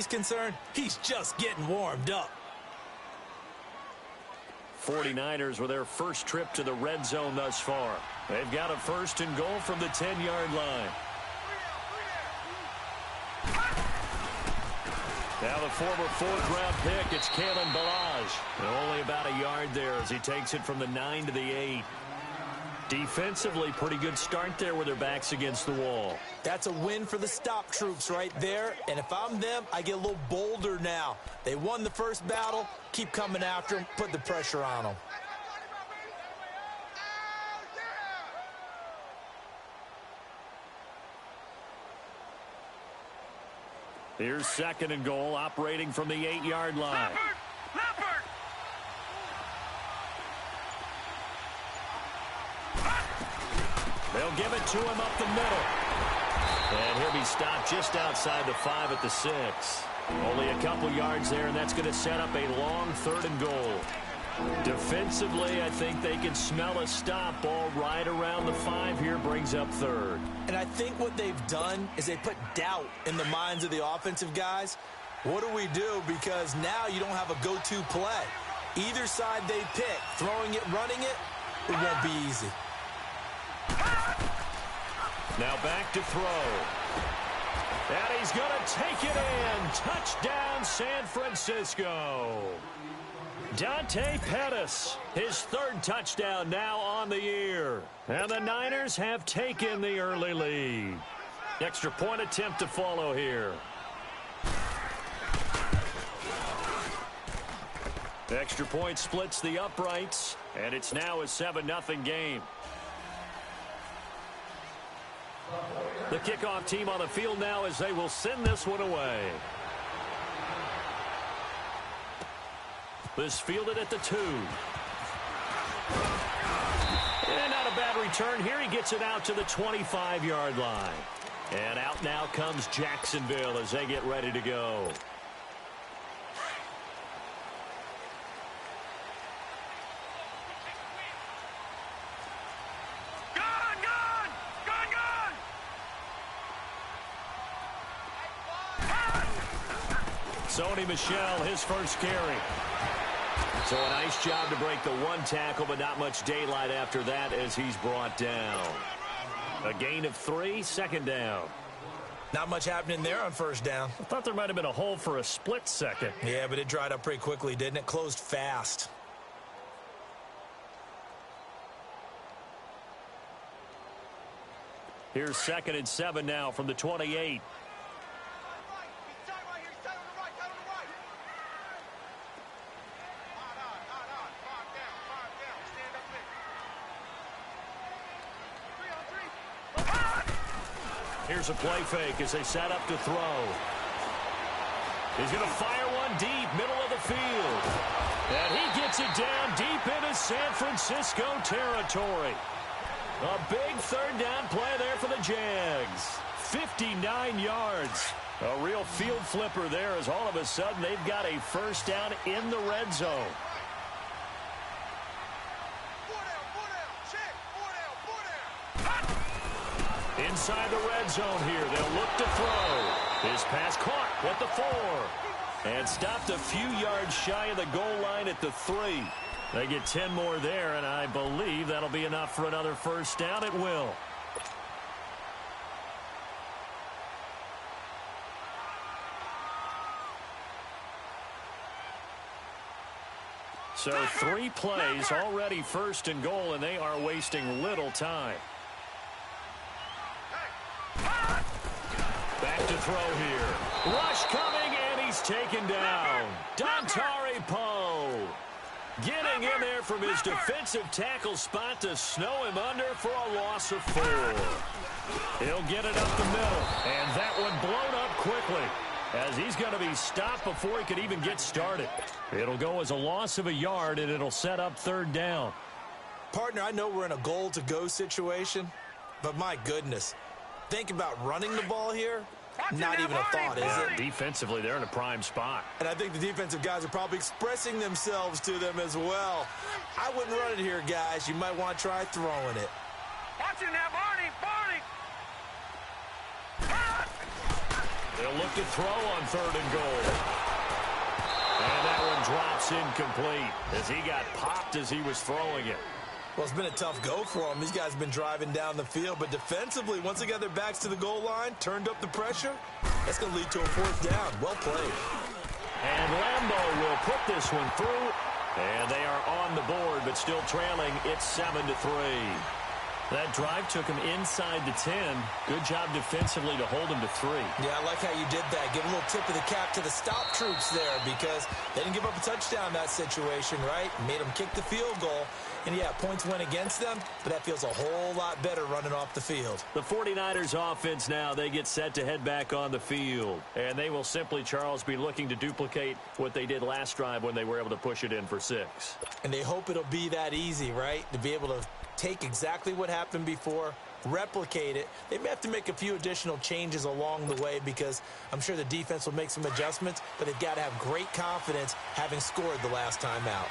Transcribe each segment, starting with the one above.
he's concerned, he's just getting warmed up. 49ers with their first trip to the red zone thus far. They've got a 1st and goal from the 10-yard line. Now the former 4th-round pick, it's Kalen Ballage. Only about a yard there as he takes it from the 9 to the 8. Defensively, pretty good start there with their backs against the wall. That's a win for the stop troops right there. And if I'm them, I get a little bolder now. They won the first battle. Keep coming after them. Put the pressure on them. Here's 2nd and goal, operating from the 8-yard line. Leopard! They'll give it to him up the middle. And he'll be stopped just outside the 5 at the 6. Only a couple yards there, and that's going to set up a long 3rd and goal. Defensively, I think they can smell a stop. Ball right around the 5 here, brings up 3rd. And I think what they've done is they put doubt in the minds of the offensive guys. What do we do? Because now you don't have a go-to play. Either side they pick, throwing it, running it, it won't be easy. Now back to throw. And he's going to take it in. Touchdown, San Francisco. Dante Pettis, his 3rd touchdown now on the year. And the Niners have taken the early lead. Extra point attempt to follow here. Extra point splits the uprights, and it's now a 7-0 game. The kickoff team on the field now as they will send this one away. This fielded at the 2. And not a bad return here. He gets it out to the 25-yard line. And out now comes Jacksonville as they get ready to go. Sony Michel, his first carry. So a nice job to break the 1 tackle, but not much daylight after that as he's brought down. A gain of 3, 2nd down. Not much happening there on 1st down. I thought there might have been a hole for a split second. Yeah, but it dried up pretty quickly, didn't it? Closed fast. Here's 2nd and 7 now from the 28. Here's a play fake as they set up to throw. He's going to fire one deep, middle of the field. And he gets it down deep into San Francisco territory. A big 3rd down play there for the Jags. 59 yards. A real field flipper there as all of a sudden they've got a 1st down in the red zone. Inside the red zone here. They'll look to throw. His pass caught at the 4. And stopped a few yards shy of the goal line at the 3. They get 10 more there, and I believe that'll be enough for another 1st down. It will. So 3 plays, already 1st and goal, and they are wasting little time. Back to throw here. Rush coming, and he's taken down. Dontari Poe getting in there from his defensive tackle spot to snow him under for a loss of 4. He'll get it up the middle, and that one blown up quickly as he's going to be stopped before he could even get started. It'll go as a loss of a yard, and it'll set up 3rd down. Partner, I know we're in a goal-to-go situation, but my goodness. Think about running the ball here. Not even a thought, is it? Defensively, they're in a prime spot. And I think the defensive guys are probably expressing themselves to them as well. I wouldn't run it here, guys. You might want to try throwing it. Watching that, Barney! They'll look to throw on 3rd and goal. And that one drops incomplete as he got popped as he was throwing it. Well, it's been a tough go for them. These guys have been driving down the field, but defensively, once they got their backs to the goal line, turned up the pressure, that's going to lead to a 4th down. Well played. And Lambo will put this one through, and they are on the board, but still trailing. It's 7-3. That drive took him inside the 10. Good job defensively to hold him to 3. Yeah, I like how you did that. Give a little tip of the cap to the stop troops there because they didn't give up a touchdown in that situation, right? Made them kick the field goal. And, yeah, points went against them, but that feels a whole lot better running off the field. The 49ers offense now, they get set to head back on the field. And they will simply, Charles, be looking to duplicate what they did last drive when they were able to push it in for 6. And they hope it'll be that easy, right, to be able to take exactly what happened before, replicate it. They may have to make a few additional changes along the way because I'm sure the defense will make some adjustments, but they've got to have great confidence having scored the last time out.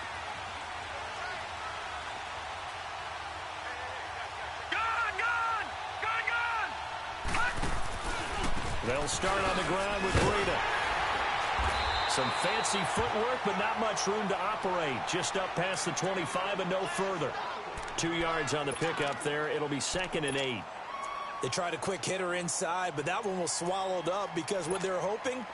They'll start on the ground with Breida. Some fancy footwork, but not much room to operate. Just up past the 25 and no further. 2 yards on the pickup there. It'll be 2nd and 8. They tried a quick hitter inside, but that one was swallowed up because what they're hoping,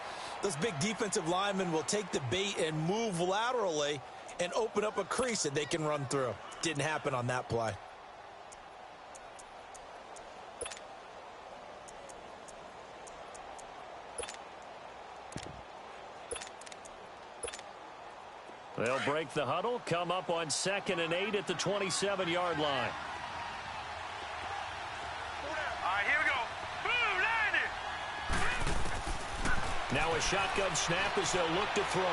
those big defensive linemen will take the bait and move laterally and open up a crease that they can run through. Didn't happen on that play. They'll break the huddle, come up on 2nd and 8 at the 27-yard line. All right, here we go. Boom, landed. Now a shotgun snap as they'll look to throw.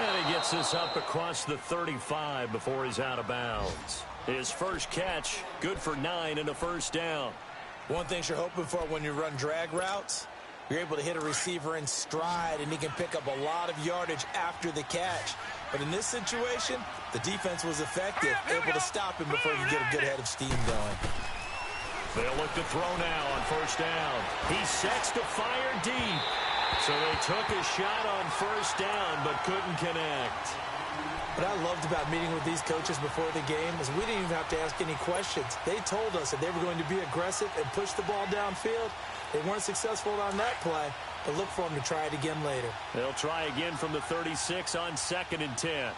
And he gets this up across the 35 before he's out of bounds. His first catch, good for 9 and a 1st down. One thing you're hoping for when you run drag routes, you're able to hit a receiver in stride, and he can pick up a lot of yardage after the catch. But in this situation, the defense was effective, able to stop him before you get a good head of steam going. They'll look to throw now on 1st down. He sets to fire deep. So they took a shot on 1st down, but couldn't connect. What I loved about meeting with these coaches before the game is we didn't even have to ask any questions. They told us that they were going to be aggressive and push the ball downfield. They weren't successful on that play, but look for them to try it again later. They'll try again from the 36 on 2nd and 10.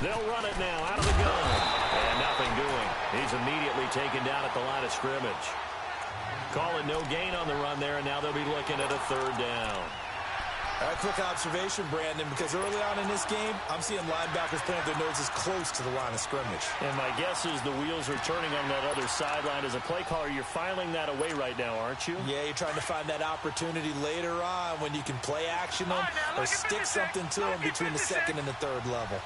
They'll run it now out of the gun. And nothing doing. He's immediately taken down at the line of scrimmage. Call it no gain on the run there, and now they'll be looking at a 3rd down. All right, quick observation, Brandon, because early on in this game, I'm seeing linebackers plant their noses close to the line of scrimmage. And my guess is the wheels are turning on that other sideline. As a play caller, you're filing that away right now, aren't you? Yeah, you're trying to find that opportunity later on when you can play action them or stick something to them between the 2nd and the 3rd level.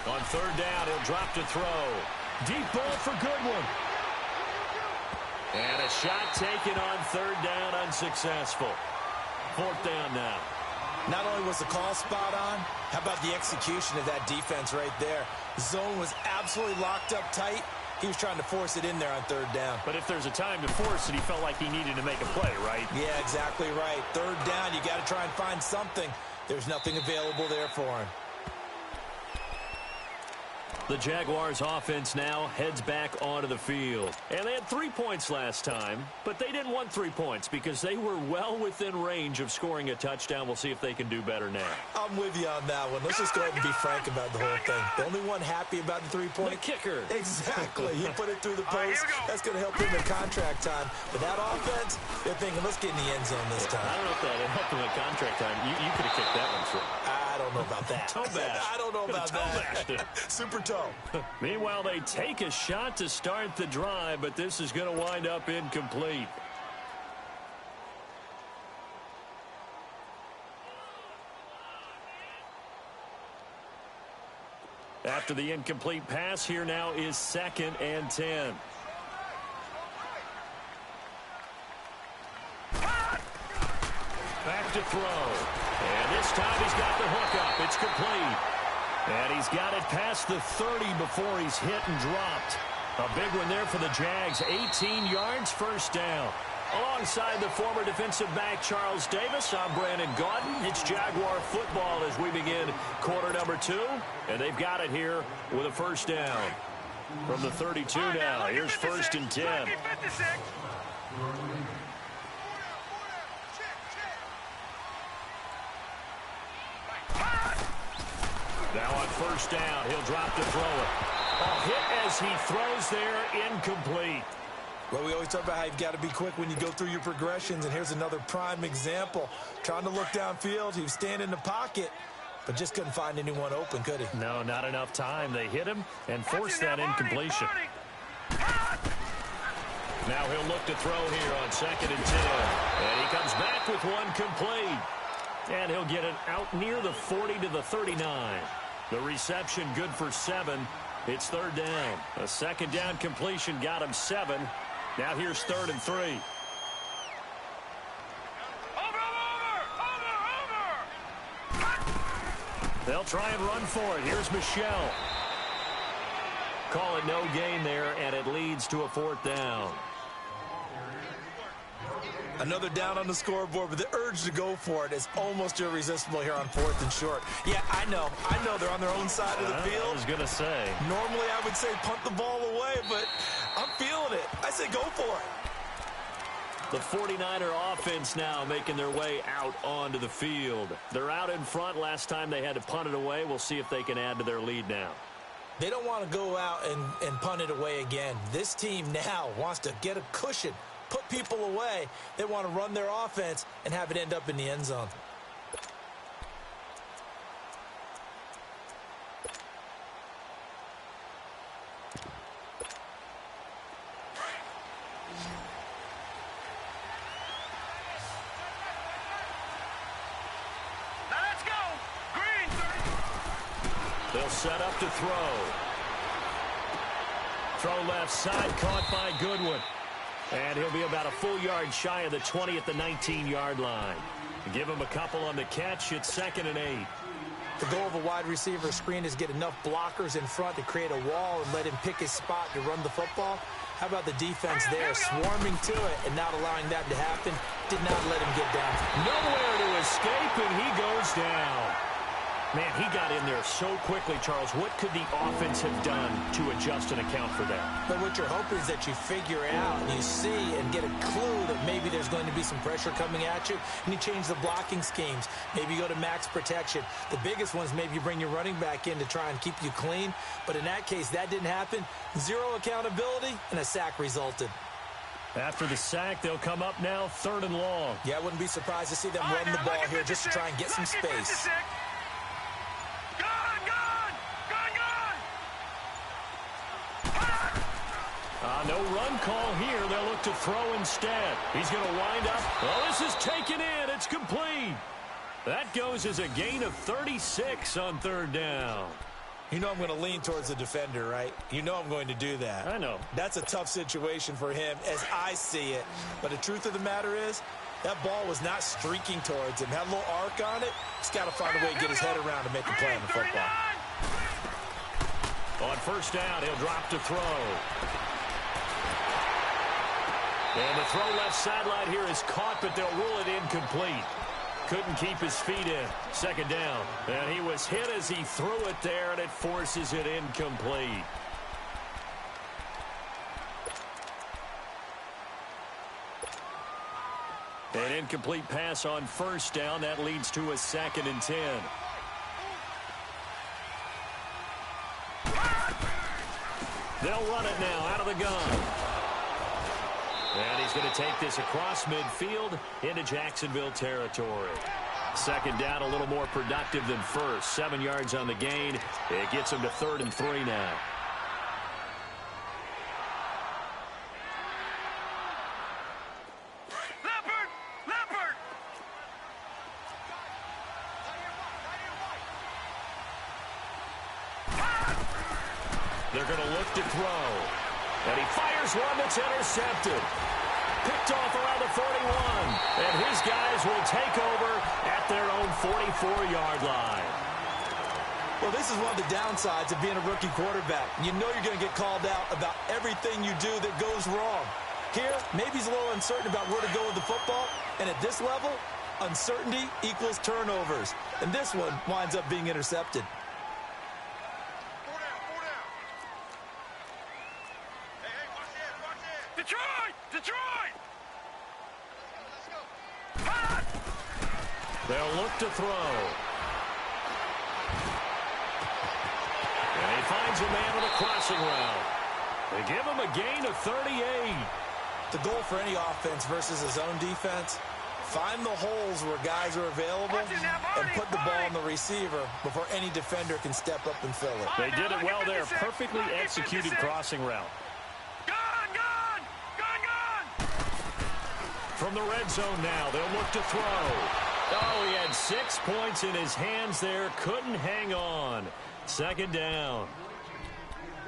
On 3rd down, he'll drop to throw. Deep ball for Goodwin. And a shot taken on 3rd down, unsuccessful. 4th down now. Not only was the call spot on, how about the execution of that defense right there? The zone was absolutely locked up tight. He was trying to force it in there on 3rd down. But if there's a time to force it, he felt like he needed to make a play, right? Yeah, exactly right. 3rd down, you got to try and find something. There's nothing available there for him. The Jaguars offense now heads back onto the field. And they had 3 points last time, but they didn't want 3 points because they were well within range of scoring a touchdown. We'll see if they can do better now. I'm with you on that one. Let's just go ahead and be frank about the whole thing. The only one happy about the 3-point. The kicker. Exactly. He put it through the post. That's going to help him in contract time. But that offense, they're thinking, let's get in the end zone this time. I don't know if that helped him in contract time. You could have kicked that one through. I don't know about that. Toe bash. I don't know about that. Super toe. Meanwhile, they take a shot to start the drive, but this is going to wind up incomplete. After the incomplete pass, here now is 2nd and 10. Back to throw. And this time he's got the hook up. It's complete. And he's got it past the 30 before he's hit and dropped. A big one there for the Jags. 18 yards, first down. Alongside the former defensive back Charles Davis, I'm Brandon Gaudin. It's Jaguar football as we begin quarter number 2. And they've got it here with a first down. From the 32 now, here's 1st and 10. Now on first down, he'll drop to throw it. A hit as he throws there, incomplete. Well, we always talk about how you've got to be quick when you go through your progressions, and here's another prime example. Trying to look downfield, he was standing in the pocket, but just couldn't find anyone open, could he? No, not enough time. They hit him and forced that incompletion. Now he'll look to throw here on 2nd and 10. And he comes back with one complete. And he'll get it out near the 40 to the 39. The reception good for 7. It's 3rd down. A 2nd down completion got him 7. Now here's 3rd and 3. They'll try and run for it. Here's Michelle. Call it no gain there, and it leads to a 4th down. Another down on the scoreboard, but the urge to go for it is almost irresistible here on 4th and short. Yeah, I know they're on their own side of the field. I was going to say. Normally I would say punt the ball away, but I'm feeling it. I say go for it. The 49er offense now making their way out onto the field. They're out in front. Last time they had to punt it away. We'll see if they can add to their lead now. They don't want to go out and punt it away again. This team now wants to get a cushion, put people away. They want to run their offense and have it end up in the end zone. Let's go. Green. They'll set up to throw. Throw left side, caught by Goodwin. And he'll be about a full yard shy of the 20 at the 19-yard line. Give him a couple on the catch. It's 2nd and 8. The goal of a wide receiver screen is get enough blockers in front to create a wall and let him pick his spot to run the football. How about the defense there, swarming to it and not allowing that to happen? Did not let him get down. Nowhere to escape, and he goes down. Man, he got in there so quickly, Charles. What could the offense have done to adjust and account for that? But what you're hoping is that you figure out and you see and get a clue that maybe there's going to be some pressure coming at you, and you change the blocking schemes. Maybe you go to max protection. The biggest ones, maybe you bring your running back in to try and keep you clean. But in that case, that didn't happen. Zero accountability, and a sack resulted. After the sack, they'll come up now 3rd and long. Yeah, I wouldn't be surprised to see them run the ball here just to try and get some space. No run call here. They'll look to throw instead. He's going to wind up. Oh, this is taken in. It's complete. That goes as a gain of 36 on 3rd down. You know I'm going to lean towards the defender, right? You know I'm going to do that. I know. That's a tough situation for him as I see it. But the truth of the matter is, that ball was not streaking towards him. Had a little arc on it. He's got to find a way to get his head around to make a play on the football. On 1st down, he'll drop to throw. And the throw left sideline here is caught, but they'll rule it incomplete. Couldn't keep his feet in. 2nd down. And he was hit as he threw it there, and it forces it incomplete. An incomplete pass on 1st down. That leads to a 2nd and 10. They'll run it now out of the gun. And he's going to take this across midfield into Jacksonville territory. 2nd down, a little more productive than 1st. 7 yards on the gain. It gets him to 3rd and 3 now. Leopard! They're going to look to throw. And he fires one that's intercepted. Picked picked off around the 41. And his guys will take over at their own 44-yard line. Well, this is one of the downsides of being a rookie quarterback. You know you're going to get called out about everything you do that goes wrong. Here, maybe he's a little uncertain about where to go with the football. And at this level, uncertainty equals turnovers. And this one winds up being intercepted. Detroit! Detroit! They'll look to throw. And he finds a man on a crossing route. They give him a gain of 38. The goal for any offense versus his own defense, find the holes where guys are available and put the ball on the receiver before any defender can step up and fill it. They did it well there. Perfectly executed crossing route. From the red zone now, they'll look to throw. Oh, he had 6 points in his hands there. Couldn't hang on. Second down.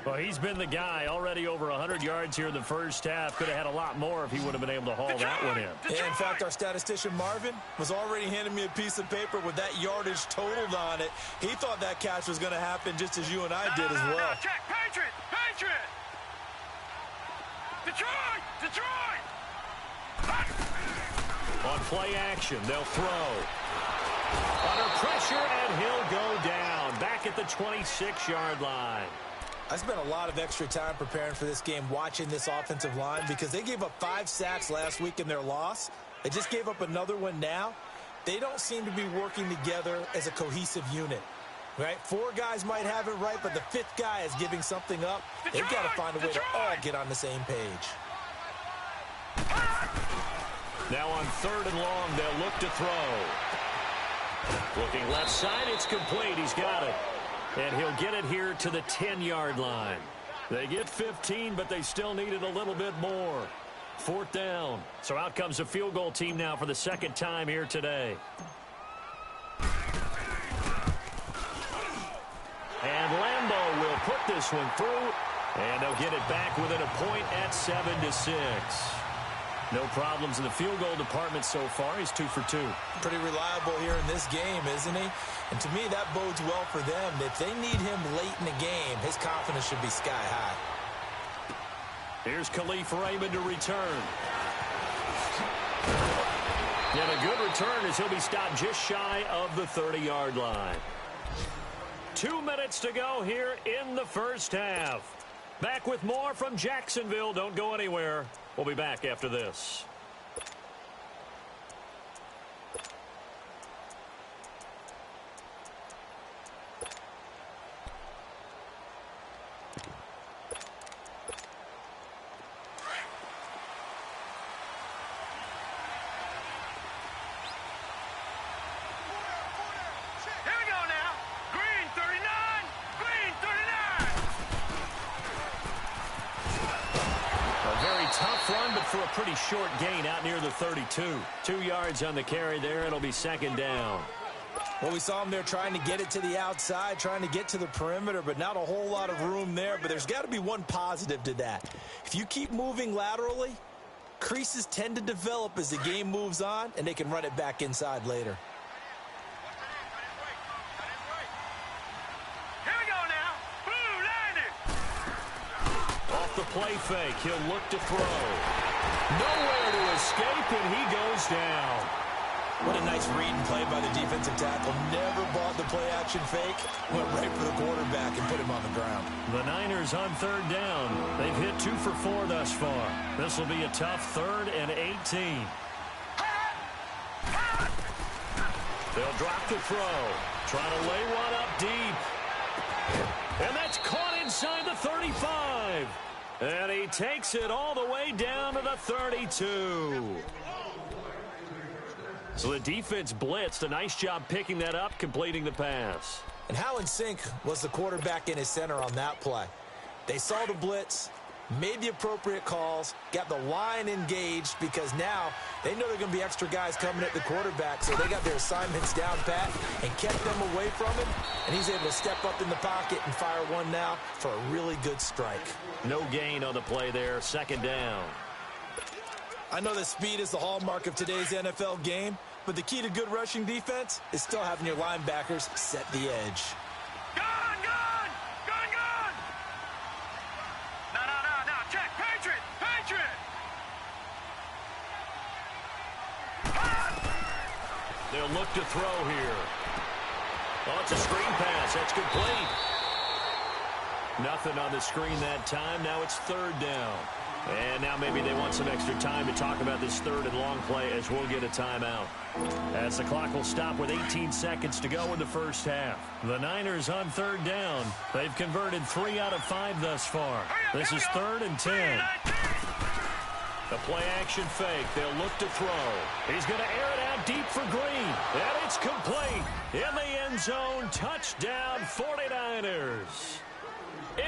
Well, he's been the guy. Already over 100 yards here in the first half. Could have had a lot more if he would have been able to haul that one in. Yeah, in fact, our statistician Marvin was already handing me a piece of paper with that yardage totaled on it. He thought that catch was going to happen just as you and I did as well. Check. Patriot! Patriot! Detroit! Detroit! On play action, they'll throw. Under pressure, and he'll go down. Back at the 26-yard line. I spent a lot of extra time preparing for this game watching this offensive line because they gave up 5 sacks last week in their loss. They just gave up another one now. They don't seem to be working together as a cohesive unit. Right? 4 guys might have it right, but the 5th guy is giving something up. They've got to find a way to all get on the same page. Now on 3rd and long, they'll look to throw. Looking left side, it's complete. He's got it. And he'll get it here to the 10-yard line. They get 15, but they still needed a little bit more. 4th down. So out comes the field goal team now for the second time here today. And Lambeau will put this one through. And they'll get it back within a point at 7-6. No problems in the field goal department so far. He's 2 for 2. Pretty reliable here in this game, isn't he? And to me, that bodes well for them. If they need him late in the game, his confidence should be sky high. Here's Khalif Raymond to return. And a good return as he'll be stopped just shy of the 30-yard line. 2 minutes to go here in the first half. Back with more from Jacksonville. Don't go anywhere. We'll be back after this. Tough run, but for a pretty short gain out near the 32. 2 yards on the carry there. It'll be second down. Well, we saw him there trying to get it to the outside, trying to get to the perimeter, but not a whole lot of room there. But there's got to be one positive to that. If you keep moving laterally, creases tend to develop as the game moves on, and they can run it back inside later. The play fake. He'll look to throw. Nowhere to escape, and he goes down. What a nice read and play by the defensive tackle. Never bought the play-action fake. Went right for the quarterback and put him on the ground. The Niners on 3rd down. They've hit 2 for 4 thus far. This will be a tough 3rd and 18. They'll drop the throw. Trying to lay one up deep. And that's caught inside the 35. And he takes it all the way down to the 32. So the defense blitzed. A nice job picking that up, completing the pass. And how in sync was the quarterback and his center on that play? They saw the blitz, made the appropriate calls, got the line engaged because now they know there are going to be extra guys coming at the quarterback, so they got their assignments down pat and kept them away from him, and he's able to step up in the pocket and fire one now for a really good strike. No gain on the play there, second down. I know that speed is the hallmark of today's NFL game, but the key to good rushing defense is still having your linebackers set the edge. Gun, gun! Gun, gun! No. Check. Patriot! Patriot! They'll look to throw here. Oh, it's a screen pass. That's complete. Nothing on the screen that time. Now it's third down. And now maybe they want some extra time to talk about this third and long play as we'll get a timeout. As the clock will stop with 18 seconds to go in the first half. The Niners on third down. They've converted 3 out of 5 thus far. This is 3rd and 10. The play action fake. They'll look to throw. He's going to air it out deep for Green. And it's complete. In the end zone. Touchdown 49ers.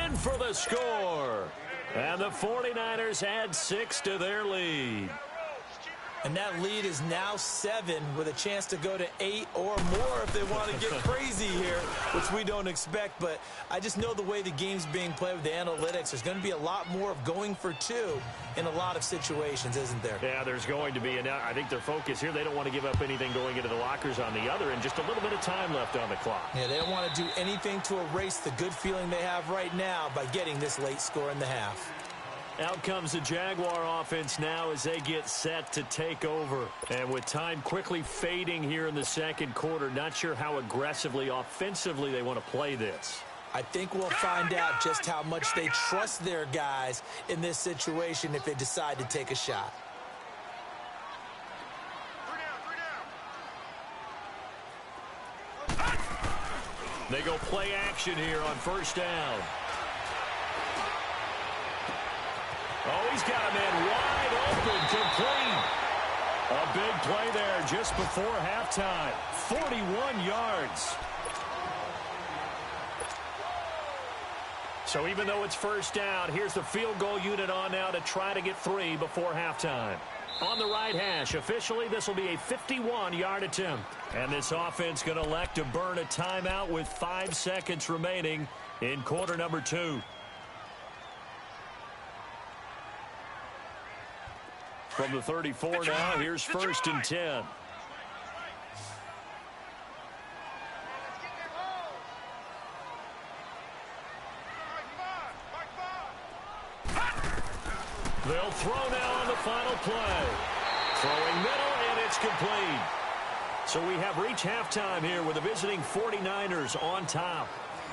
In for the score. And the 49ers add 6 to their lead. And that lead is now 7 with a chance to go to 8 or more if they want to get crazy here, which we don't expect. But I just know the way the game's being played with the analytics, there's going to be a lot more of going for 2 in a lot of situations, isn't there? Yeah, there's going to be. And I think their focus here, they don't want to give up anything going into the lockers on the other, and just a little bit of time left on the clock. Yeah, they don't want to do anything to erase the good feeling they have right now by getting this late score in the half. Out comes the Jaguar offense now as they get set to take over. And with time quickly fading here in the second quarter, not sure how aggressively, offensively they want to play this. I think we'll find out just how much they trust their guys in this situation if they decide to take a shot. They go play action here on first down. Oh, he's got a man wide open, complete. A big play there just before halftime. 41 yards. So even though it's first down, here's the field goal unit on now to try to get 3 before halftime. On the right hash, officially this will be a 51-yard attempt. And this offense going to elect to burn a timeout with 5 seconds remaining in quarter number 2. From the 34 now, here's first and 10. They'll throw now on the final play. Throwing middle, and it's complete. So we have reached halftime here with the visiting 49ers on top.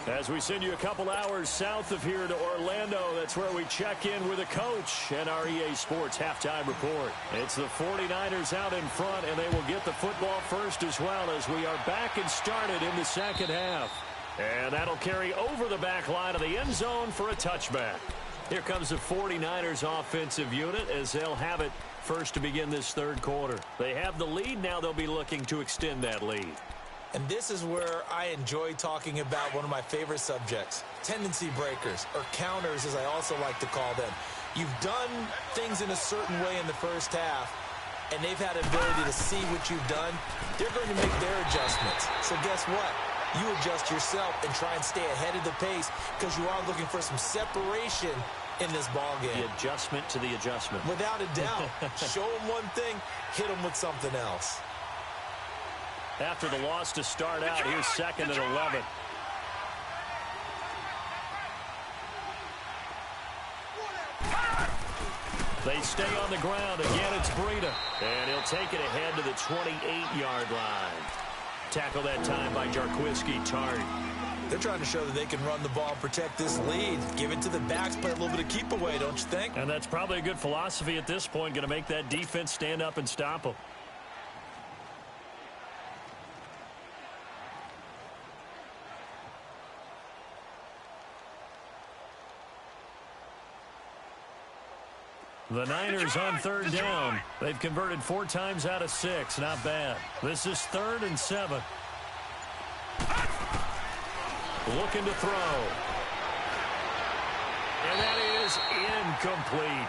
As we send you a couple hours south of here to Orlando, that's where we check in with the coach and our EA Sports halftime report. It's the 49ers out in front, and they will get the football first as well as we are back and started in the second half. And that'll carry over the back line of the end zone for a touchback. Here comes the 49ers offensive unit as they'll have it first to begin this third quarter. They have the lead. Now they'll be looking to extend that lead. And this is where I enjoy talking about one of my favorite subjects, tendency breakers, or counters as I also like to call them. You've done things in a certain way in the first half, and they've had an ability to see what you've done. They're going to make their adjustments. So guess what? You adjust yourself and try and stay ahead of the pace because you are looking for some separation in this ball game. The adjustment to the adjustment. Without a doubt. Show them one thing, hit them with something else. After the loss to start out, here's second and 11. They stay on the ground. Again, it's Breida. And he'll take it ahead to the 28-yard line. Tackle that time by Jarquiski Tart. They're trying to show that they can run the ball and protect this lead. Give it to the backs, play a little bit of keep away, don't you think? And that's probably a good philosophy at this point. Going to make that defense stand up and stop them. The Niners on third down. They've converted 4 times out of 6. Not bad. This is 3rd and 7. Looking to throw. And that is incomplete.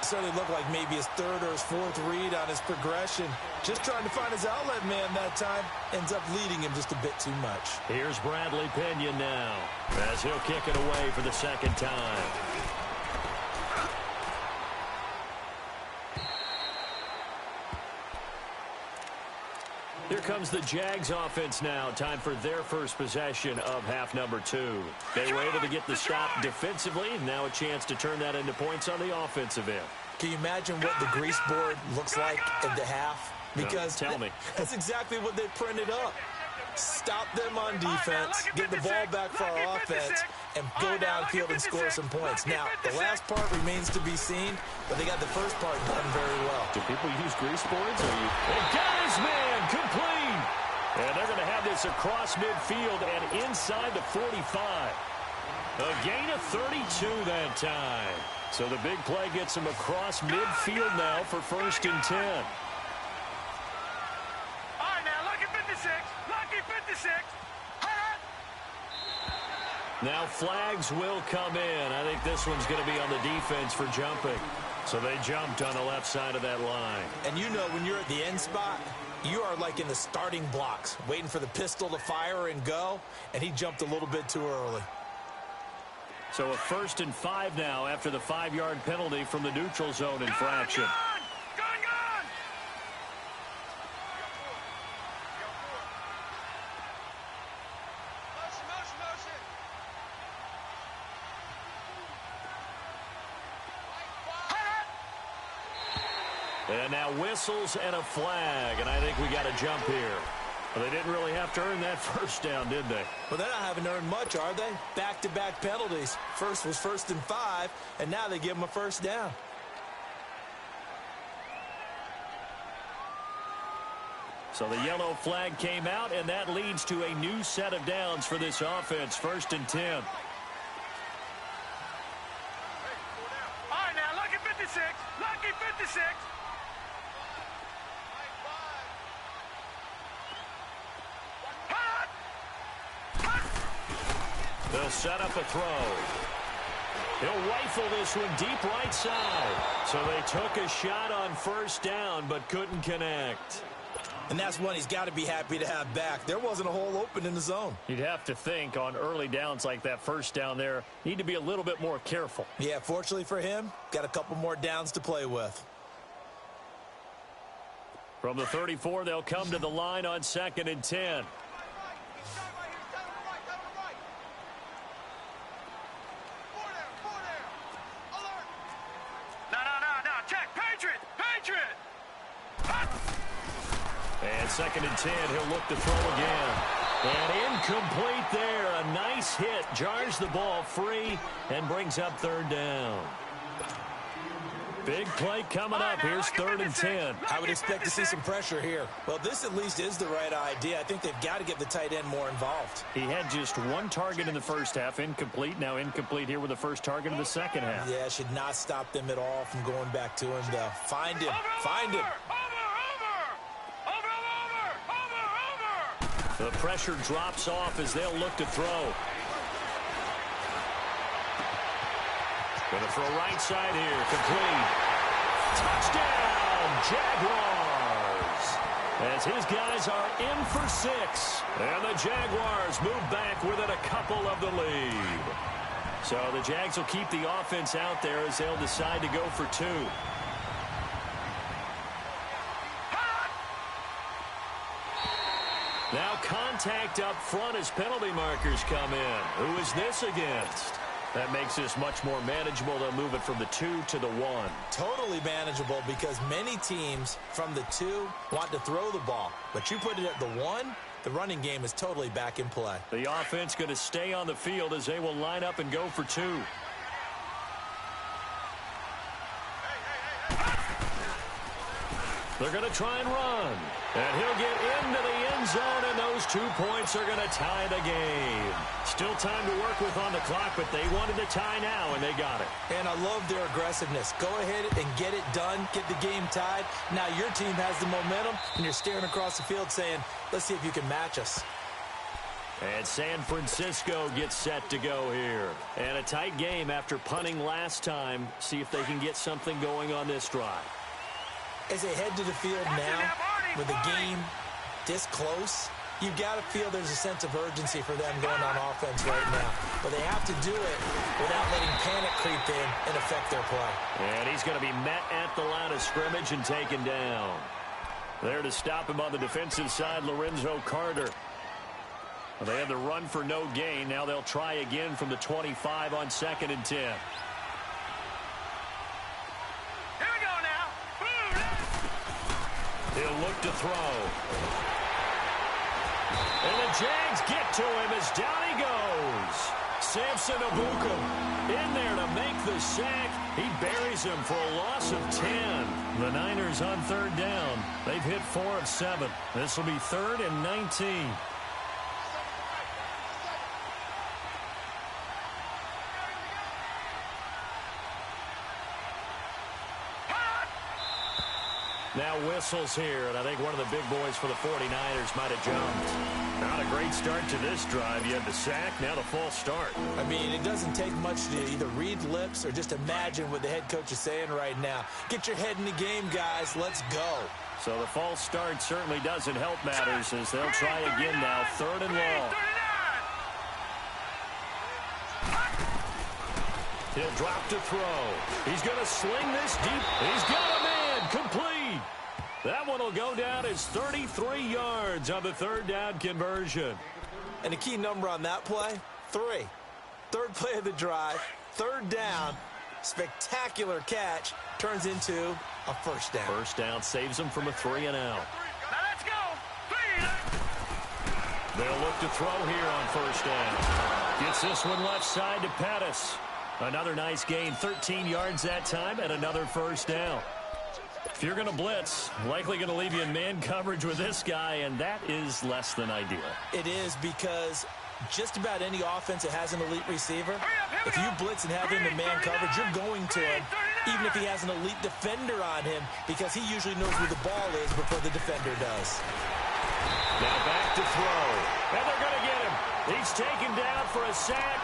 So they look like maybe his 3rd or his 4th read on his progression. Just trying to find his outlet man that time. Ends up leading him just a bit too much. Here's Bradley Pinion now as he'll kick it away for the second time. Here comes the Jags offense now. Time for their first possession of half number 2. They were able to get the stop defensively. Now a chance to turn that into points on the offensive end. Can you imagine what the grease board looks like at the half? Because no, tell me. That's exactly what they printed up. Stop them on defense, get the ball back for our offense, and go downfield and score some points. Now, the last part remains to be seen, but they got the first part done very well. Do people use grease boards? They got his man complete. And they're going to have this across midfield and inside the 45. A gain of 32 that time. So the big play gets him across midfield now for 1st and 10. Now flags will come in. I think this one's going to be on the defense for jumping. So they jumped on the left side of that line. And you know when you're at the end spot, you are like in the starting blocks, waiting for the pistol to fire and go, and he jumped a little bit too early. So a 1st and 5 now after the 5-yard penalty from the neutral zone infraction. And now whistles and a flag, and I think we got a jump here. Well, they didn't really have to earn that 1st down, did they? Well, they're not having earned much, are they? Back-to-back penalties. First was 1st and 5, and now they give them a 1st down. So the yellow flag came out, and that leads to a new set of downs for this offense. 1st and 10. All right, now, lucky 56. Lucky 56. They'll set up a throw. He'll rifle this one deep right side. So they took a shot on 1st down, but couldn't connect. And that's one he's got to be happy to have back. There wasn't a hole open in the zone. You'd have to think on early downs like that 1st down there, need to be a little bit more careful. Yeah, fortunately for him, got a couple more downs to play with. From the 34, they'll come to the line on 2nd and 10. And 2nd and 10, he'll look to throw again. And incomplete there. A nice hit. Jars the ball free and brings up 3rd down. Big play coming up. Here's 3rd and 10. I would expect to see some pressure here. Well, this at least is the right idea. I think they've got to get the tight end more involved. He had just 1 target in the 1st half. Incomplete. Now incomplete here with the 1st target in the 2nd half. Yeah, should not stop them at all from going back to him, though. Find him. Find him. The pressure drops off as they'll look to throw. Going to throw right side here. Complete. Touchdown, Jaguars. As his guys are in for 6. And the Jaguars move back within a couple of the lead. So the Jags will keep the offense out there as they'll decide to go for 2. Now contact up front as penalty markers come in. Who is this against? That makes this much more manageable. They'll move it from the 2 to the 1. Totally manageable because many teams from the 2 want to throw the ball. But you put it at the 1, the running game is totally back in play. The offense going to stay on the field as they will line up and go for 2. They're going to try and run. And he'll get into the end zone, and those 2 points are going to tie the game. Still time to work with on the clock, but they wanted to tie now, and they got it. And I love their aggressiveness. Go ahead and get it done, get the game tied. Now your team has the momentum, and you're staring across the field saying, let's see if you can match us. And San Francisco gets set to go here. And a tight game after punting last time. See if they can get something going on this drive. As they head to the field now, with the game this close, you've got to feel there's a sense of urgency for them going on offense right now. But they have to do it without letting panic creep in and affect their play. And he's going to be met at the line of scrimmage and taken down. There to stop him on the defensive side, Lorenzo Carter. Well, they had the run for no gain. Now they'll try again from the 25 on 2nd and 10. Here we go now. He'll look to throw. And the Jags get to him as down he goes. Samson Ebukam in there to make the sack. He buries him for a loss of 10. The Niners on 3rd down. They've hit 4 of 7. This will be 3rd and 19. Now whistles here, and I think one of the big boys for the 49ers might have jumped. Not a great start to this drive. You had the sack, now the false start. I mean, it doesn't take much to either read lips or just imagine what the head coach is saying right now. Get your head in the game, guys. Let's go. So the false start certainly doesn't help matters as they'll try again now, 3rd and long. He'll drop to throw. He's going to sling this deep. He's got a man complete. That one will go down as 33 yards on the 3rd down conversion. And the key number on that play, 3. 3rd play of the drive, 3rd down, spectacular catch, turns into a 1st down. 1st down saves him from a 3 and out. Now let's go. 3. They'll look to throw here on 1st down. Gets this one left side to Pettis. Another nice gain, 13 yards that time, and another 1st down. If you're going to blitz, likely going to leave you in man coverage with this guy, and that is less than ideal. It is because just about any offense that has an elite receiver, if you blitz and have him in man coverage, you're going to him, even if he has an elite defender on him, because he usually knows where the ball is before the defender does. Now back to throw, and they're going to get him. He's taken down for a sack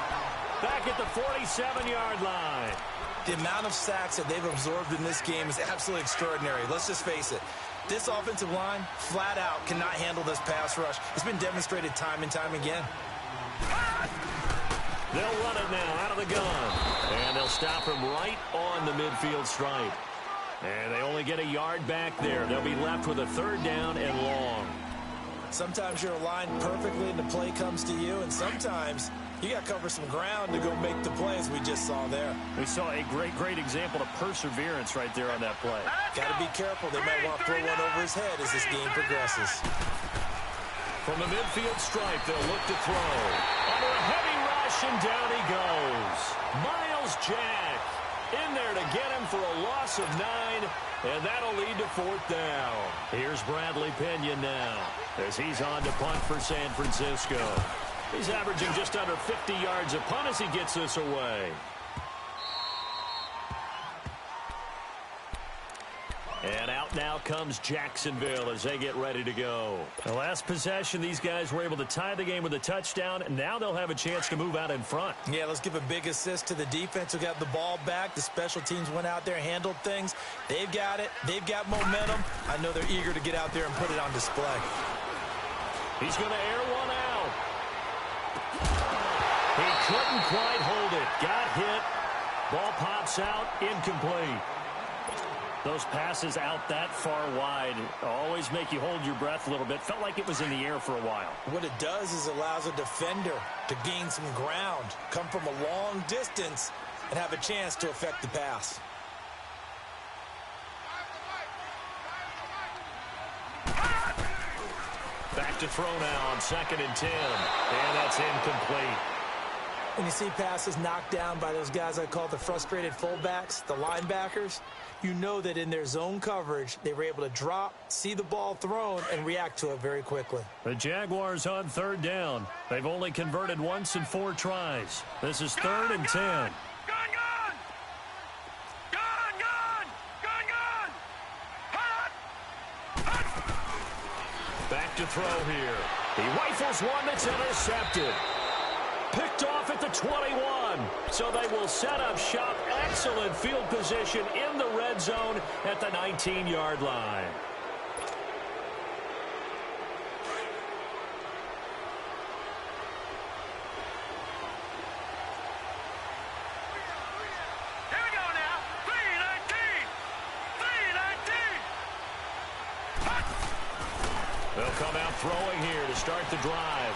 back at the 47-yard line. The amount of sacks that they've absorbed in this game is absolutely extraordinary. Let's just face it. This offensive line, flat out, cannot handle this pass rush. It's been demonstrated time and time again. They'll run it now out of the gun. And they'll stop him right on the midfield stripe. And they only get a yard back there. They'll be left with a 3rd down and long. Sometimes you're aligned perfectly and the play comes to you, and sometimes you got to cover some ground to go make the plays we just saw there. We saw a great example of perseverance right there on that play. Got to be careful. They might want to throw one over his head as this game progresses. From the midfield stripe, they'll look to throw. Under a heavy rush, and down he goes. Miles Jack in there to get him for a loss of 9, and that'll lead to 4th down. Here's Bradley Pinion now as he's on to punt for San Francisco. He's averaging just under 50 yards a punt as he gets this away. And out now comes Jacksonville as they get ready to go. The last possession, these guys were able to tie the game with a touchdown, and now they'll have a chance to move out in front. Yeah, let's give a big assist to the defense who got the ball back. The special teams went out there and handled things. They've got it. They've got momentum. I know they're eager to get out there and put it on display. He's going to air one out. He couldn't quite hold it. Got hit. Ball pops out. Incomplete. Those passes out that far wide always make you hold your breath a little bit. Felt like it was in the air for a while. What it does is allows a defender to gain some ground, come from a long distance, and have a chance to affect the pass. Back to throw now on 2nd and 10. And that's incomplete. When you see passes knocked down by those guys I call the frustrated fullbacks, the linebackers, you know that in their zone coverage, they were able to drop, see the ball thrown, and react to it very quickly. The Jaguars on 3rd down. They've only converted once in 4 tries. This is 3rd and 10. Gone! Back to throw here. He rifles one that's intercepted. Picked off at the 21. So they will set up shop. Excellent field position in the red zone at the 19-yard line. Here we go now. 3:19. 3:19. throwing here to start the drive.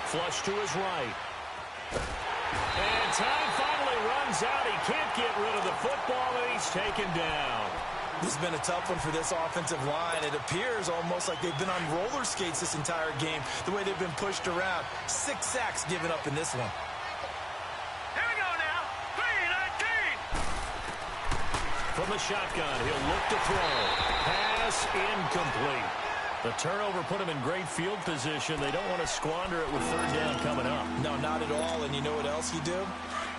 Flush to his right. And time finally runs out. He can't get rid of the football, and he's taken down. This has been a tough one for this offensive line. It appears almost like they've been on roller skates this entire game, the way they've been pushed around. 6 sacks given up in this one. Here we go now. 3-19. From the shotgun, he'll look to throw. Pass incomplete. The turnover put him in great field position. They don't want to squander it with third down coming up. No, not at all. And you know what else you do?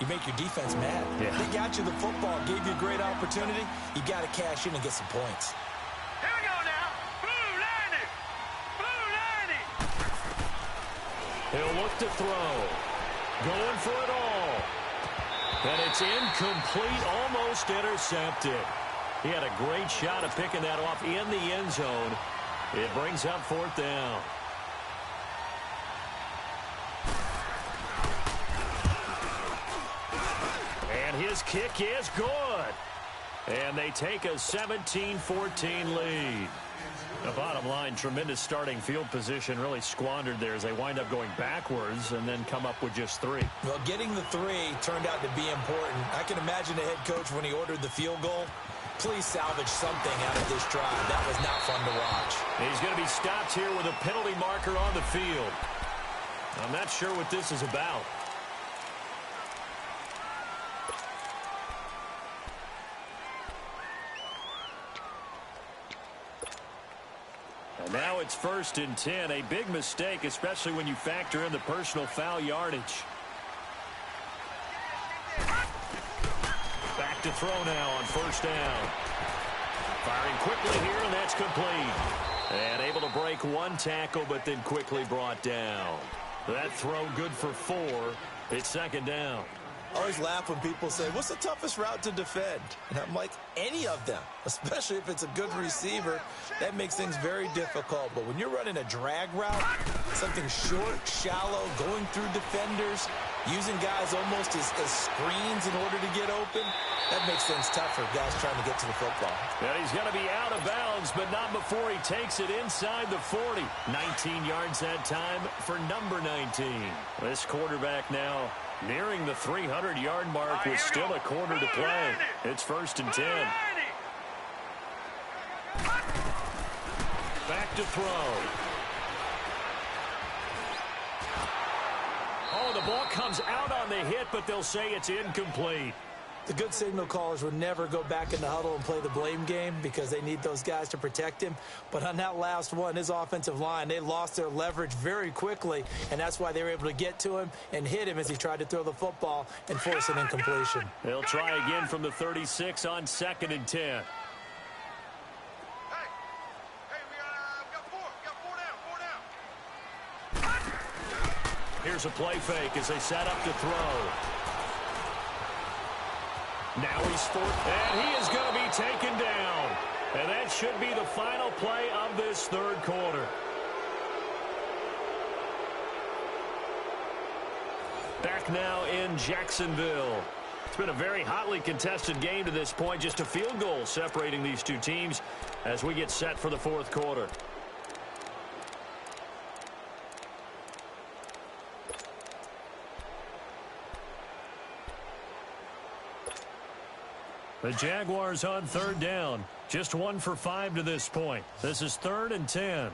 You make your defense mad. Yeah. They got you the football, gave you a great opportunity. You got to cash in and get some points. Here we go now. Blue 90. Blue 90. He'll look to throw. Going for it all. And it's incomplete, almost intercepted. He had a great shot at picking that off in the end zone. It brings up fourth down. And his kick is good. And they take a 17-14 lead. The bottom line, tremendous starting field position, really squandered there as they wind up going backwards and then come up with just 3. Well, getting the 3 turned out to be important. I can imagine the head coach when he ordered the field goal. Please salvage something out of this drive. That was not fun to watch. He's going to be stopped here with a penalty marker on the field. I'm not sure what this is about. And now it's 1st and 10. A big mistake, especially when you factor in the personal foul yardage. Back to throw now on 1st down. Firing quickly here, and that's complete. And able to break 1 tackle, but then quickly brought down. That throw good for 4. It's 2nd down. I always laugh when people say, what's the toughest route to defend? And I'm like, any of them, especially if it's a good receiver. That makes things very difficult. But when you're running a drag route, something short, shallow, going through defenders, using guys almost as screens in order to get open, that makes things tough for guys trying to get to the football. And he's going to be out of bounds, but not before he takes it inside the 40. 19 yards that time for number 19. This quarterback now nearing the 300-yard mark with still a quarter to play. It's 1st and 10. Back to throw. Oh, the ball comes out on the hit, but they'll say it's incomplete. The good signal callers would never go back in the huddle and play the blame game because they need those guys to protect him. But on that last one, his offensive line, they lost their leverage very quickly, and that's why they were able to get to him and hit him as he tried to throw the football and force an incompletion. They'll try again from the 36 on 2nd and 10. Hey, we got 4. We got 4 down. Here's a play fake as they set up to throw. Now he's 4th, and he is going to be taken down. And that should be the final play of this 3rd quarter. Back now in Jacksonville. It's been a very hotly contested game to this point. Just a field goal separating these two teams as we get set for the 4th quarter. The Jaguars on 3rd down. Just 1 for 5 to this point. This is 3rd and 10. Check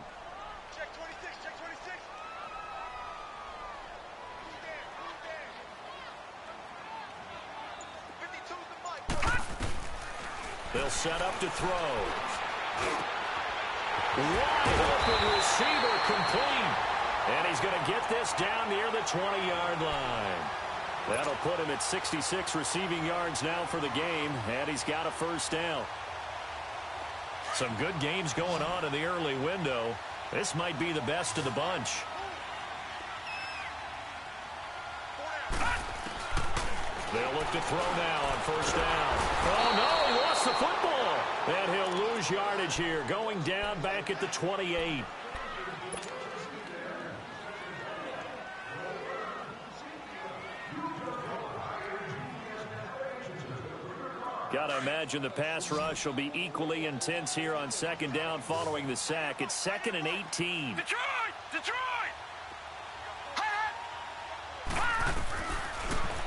26. Check 26. They'll set up to throw. Wide open receiver complete. And he's going to get this down near the 20-yard line. That'll put him at 66 receiving yards now for the game, and he's got a 1st down. Some good games going on in the early window. This might be the best of the bunch. They'll look to throw now on 1st down. Oh, no, he lost the football. And he'll lose yardage here, going down back at the 28. Got to imagine the pass rush will be equally intense here on second down following the sack. It's 2nd and 18. Detroit!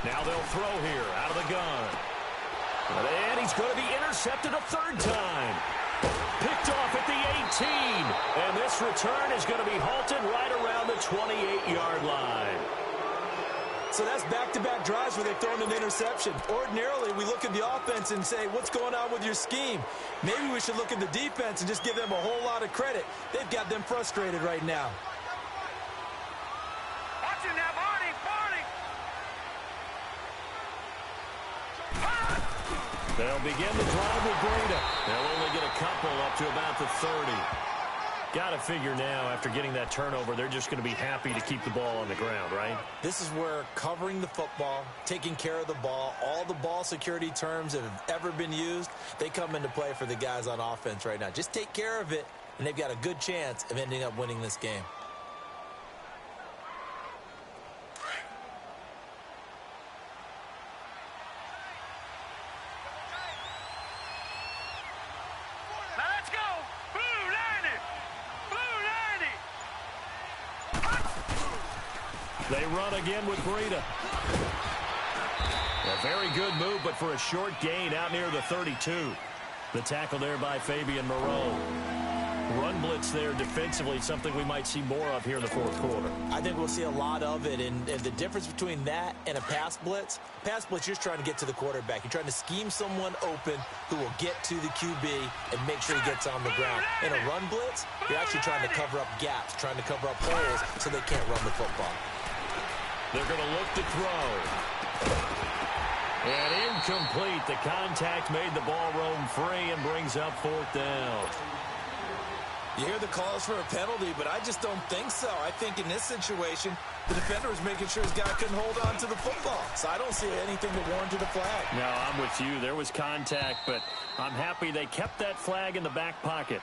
Now they'll throw here out of the gun. And he's going to be intercepted a third time. Picked off at the 18. And this return is going to be halted right around the 28-yard line. So that's back-to-back drives where they've thrown an interception. Ordinarily, we look at the offense and say, what's going on with your scheme? Maybe we should look at the defense and just give them a whole lot of credit. They've got them frustrated right now. Watch it now, Barney! They'll begin the drive with Breda. They'll only get a couple up to about the 30. Got to figure now, after getting that turnover, they're just going to be happy to keep the ball on the ground, right? This is where covering the football, taking care of the ball, all the ball security terms that have ever been used, they come into play for the guys on offense right now. Just take care of it, and they've got a good chance of ending up winning this game. They run again with Breda. A very good move, but for a short gain out near the 32. The tackle there by Fabian Moreau. Run blitz there defensively, something we might see more of here in the fourth quarter. I think we'll see a lot of it, and the difference between that and a pass blitz, you're just trying to get to the quarterback. You're trying to scheme someone open who will get to the QB and make sure he gets on the ground. In a run blitz, you're actually trying to cover up gaps, trying to cover up holes so they can't run the football. They're going to look to throw. And incomplete. The contact made the ball roam free and brings up fourth down. You hear the calls for a penalty, but I just don't think so. I think in this situation, the defender was making sure his guy couldn't hold on to the football. So I don't see anything that warranted a flag. No, I'm with you. There was contact, but I'm happy they kept that flag in the back pocket.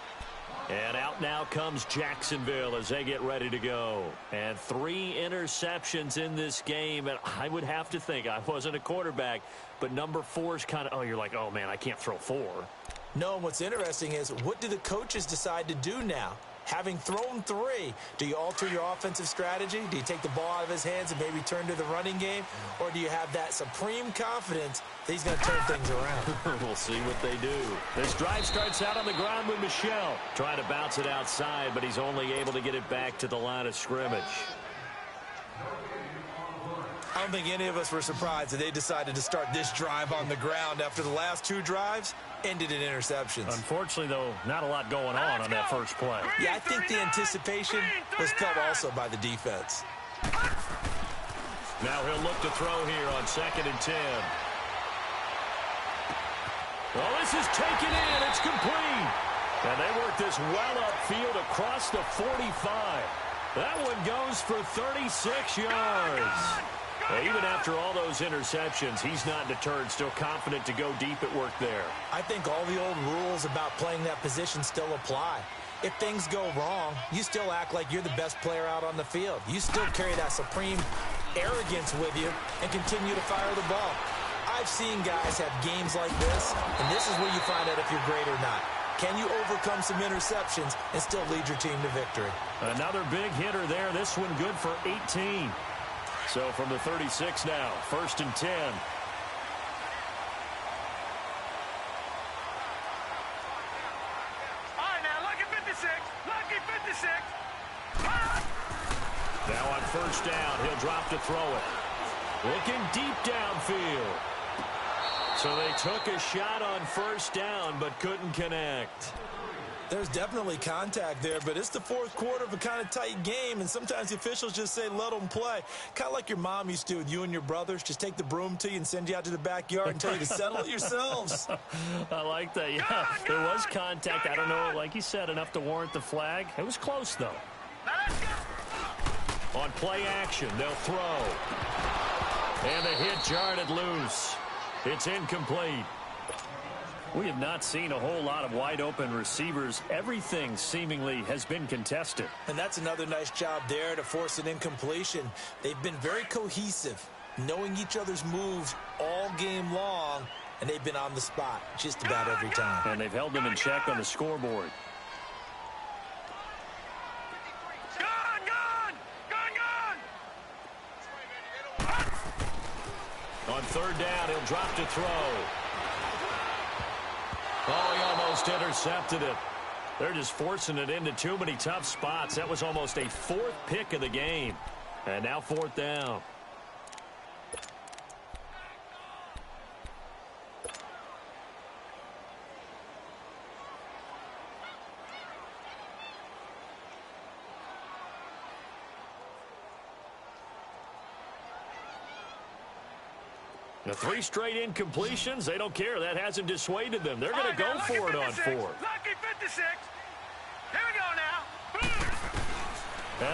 And out now comes Jacksonville as they get ready to go. And 3 interceptions in this game. And I would have to think, I wasn't a quarterback, but number 4 is kind of, you're like, oh, man, I can't throw 4. No, what's interesting is, what do the coaches decide to do now? Having thrown 3, do you alter your offensive strategy? Do you take the ball out of his hands and maybe turn to the running game? Or do you have that supreme confidence that he's going to turn things around? We'll see what they do. This drive starts out on the ground with Michel. Trying to bounce it outside, but he's only able to get it back to the line of scrimmage. I don't think any of us were surprised that they decided to start this drive on the ground after the last 2 drives ended in interceptions. Unfortunately, though, not a lot going on that first play. Yeah, I think the anticipation was felt also by the defense. Now he'll look to throw here on 2nd and 10. Well, this is taken in. It's complete. And they work this well upfield across the 45. That one goes for 36 yards. Even after all those interceptions, he's not deterred, still confident to go deep at work there. I think all the old rules about playing that position still apply. If things go wrong, you still act like you're the best player out on the field. You still carry that supreme arrogance with you and continue to fire the ball. I've seen guys have games like this, and this is where you find out if you're great or not. Can you overcome some interceptions and still lead your team to victory? Another big hitter there. This one good for 18. So from the 36 now, 1st and 10. All right, now, lucky 56. Lucky 56. Now on 1st down, he'll drop to throw it. Looking deep downfield. So they took a shot on 1st down, but couldn't connect. There's definitely contact there, but it's the 4th quarter of a kind of tight game, and sometimes the officials just say, let them play. Kind of like your mom used to with you and your brothers. Just take the broom to you and send you out to the backyard and tell you to settle it yourselves. I like that, yeah. There was contact. I don't know, like you said, enough to warrant the flag. It was close, though. On play action, they'll throw. And the hit jarred loose. It's incomplete. We have not seen a whole lot of wide-open receivers. Everything seemingly has been contested. And that's another nice job there to force an incompletion. They've been very cohesive, knowing each other's moves all game long, and they've been on the spot just about every time. And they've held them in check on the scoreboard. On third down, he'll drop to throw. Oh, he almost intercepted it. They're just forcing it into too many tough spots. That was almost a fourth pick of the game. And now fourth down. The 3 straight incompletions, they don't care. That hasn't dissuaded them. They're going to go for it on 4. Lucky 56. Here we go now.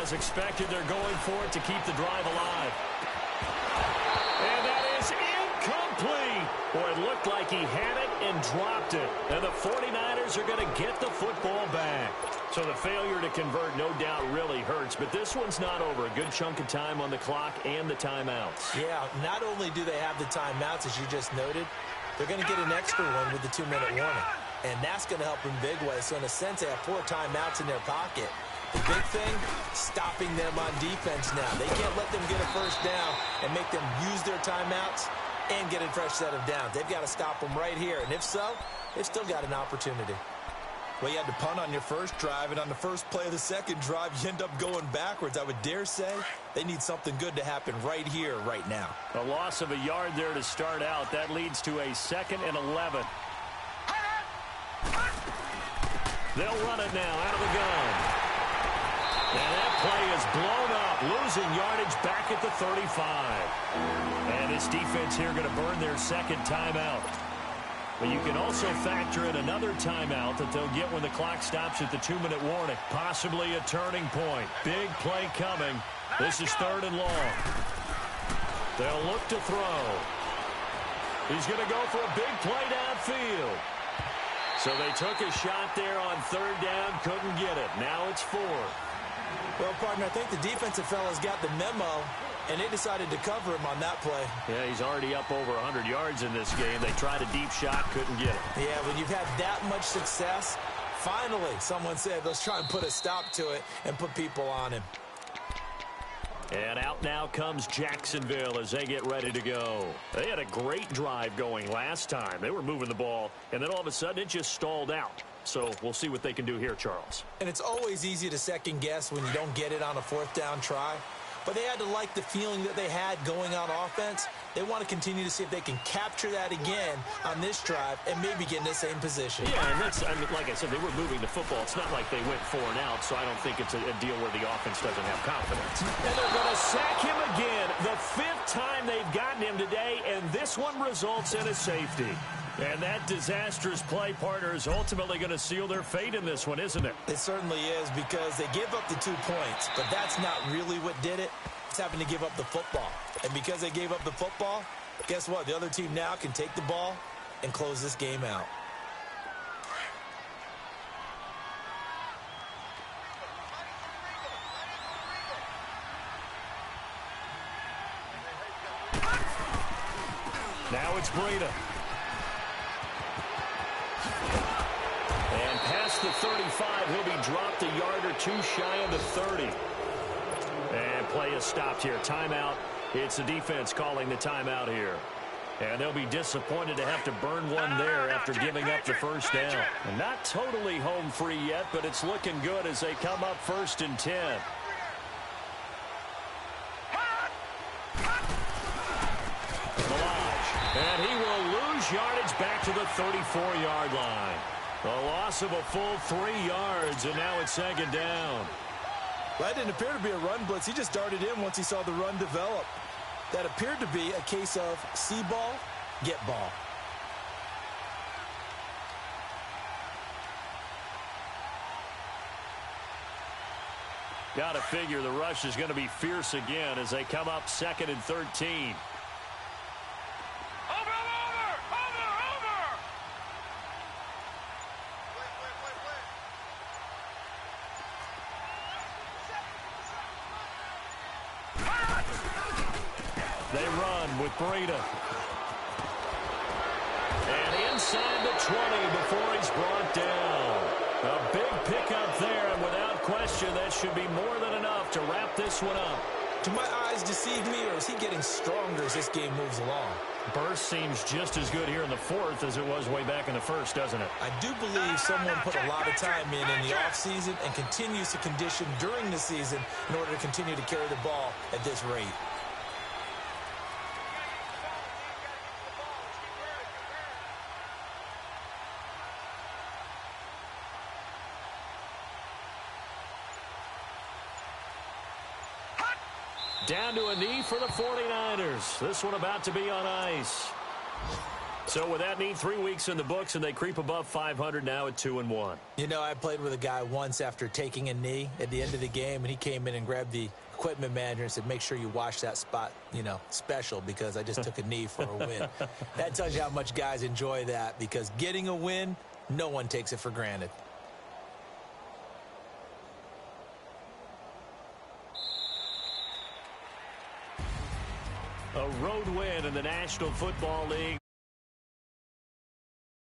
As expected, they're going for it to keep the drive alive. And that is incomplete. Boy, it looked like he had it and dropped it. And the 49ers are going to get the football back. So the failure to convert, no doubt, really hurts. But this one's not over. A good chunk of time on the clock and the timeouts. Yeah, not only do they have the timeouts, as you just noted, they're going to get an extra one with the 2-minute warning. And that's going to help in big ways. So in a sense, they have 4 timeouts in their pocket. The big thing, stopping them on defense now. They can't let them get a first down and make them use their timeouts and get a fresh set of downs. They've got to stop them right here. And if so, they've still got an opportunity. Well, you had to punt on your first drive, and on the first play of the second drive, you end up going backwards. I would dare say they need something good to happen right here, right now. A loss of a yard there to start out. That leads to a 2nd and 11. They'll run it now out of the gun. And that play is blown up, losing yardage back at the 35. And this defense here going to burn their second timeout. But you can also factor in another timeout that they'll get when the clock stops at the 2-minute warning. Possibly a turning point. Big play coming. This is 3rd and long. They'll look to throw. He's going to go for a big play downfield. So they took a shot there on 3rd down, couldn't get it. Now it's 4. Well, partner, I think the defensive fellas got the memo, and they decided to cover him on that play. Yeah, he's already up over 100 yards in this game. They tried a deep shot, couldn't get it. Yeah, when you've had that much success, finally someone said, let's try and put a stop to it and put people on him. And out now comes Jacksonville as they get ready to go. They had a great drive going last time. They were moving the ball, and then all of a sudden it just stalled out. So we'll see what they can do here, Charles. And it's always easy to second guess when you don't get it on a 4th down try. But they had to like the feeling that they had going on offense. They want to continue to see if they can capture that again on this drive and maybe get in the same position. Yeah, and that's, I mean, like I said, they were moving the football. It's not like they went 4 and out, so I don't think it's a deal where the offense doesn't have confidence. And they're going to sack him again. The 5th time they've gotten him today, and this one results in a safety. And that disastrous play, partner, is ultimately going to seal their fate in this one, isn't it? It certainly is, because they gave up the 2 points, but that's not really what did it. It's having to give up the football. And because they gave up the football, guess what? The other team now can take the ball and close this game out. Now it's Breida. And past the 35, he'll be dropped a yard or 2 shy of the 30. And play is stopped here. Timeout. It's the defense calling the timeout here. And they'll be disappointed to have to burn one there after giving up the first down. And not totally home free yet, but it's looking good as they come up 1st and 10. And he will lose yardage back to the 34-yard line. A loss of a full 3 yards, and now it's 2nd down. That didn't appear to be a run blitz. He just darted in once he saw the run develop. That appeared to be a case of see ball, get ball. Got to figure the rush is going to be fierce again as they come up 2nd and 13. They run with Breida. inside the 20 before he's brought down. A big pickup there, and without question, that should be more than enough to wrap this one up. Do my eyes deceive me, or is he getting stronger as this game moves along? Burst seems just as good here in the fourth as it was way back in the first, doesn't it? I do believe someone put a lot of time in the offseason and continues to condition during the season in order to continue to carry the ball at this rate. Down to a knee for the 49ers. This one about to be on ice. So with that knee, 3 weeks in the books, and they creep above 500 now at 2-1. You know, I played with a guy once after taking a knee at the end of the game, and he came in and grabbed the equipment manager and said, make sure you wash that spot, you know, special, because I just took a knee for a win. That tells you how much guys enjoy that, because getting a win, no one takes it for granted. A road win in the National Football League.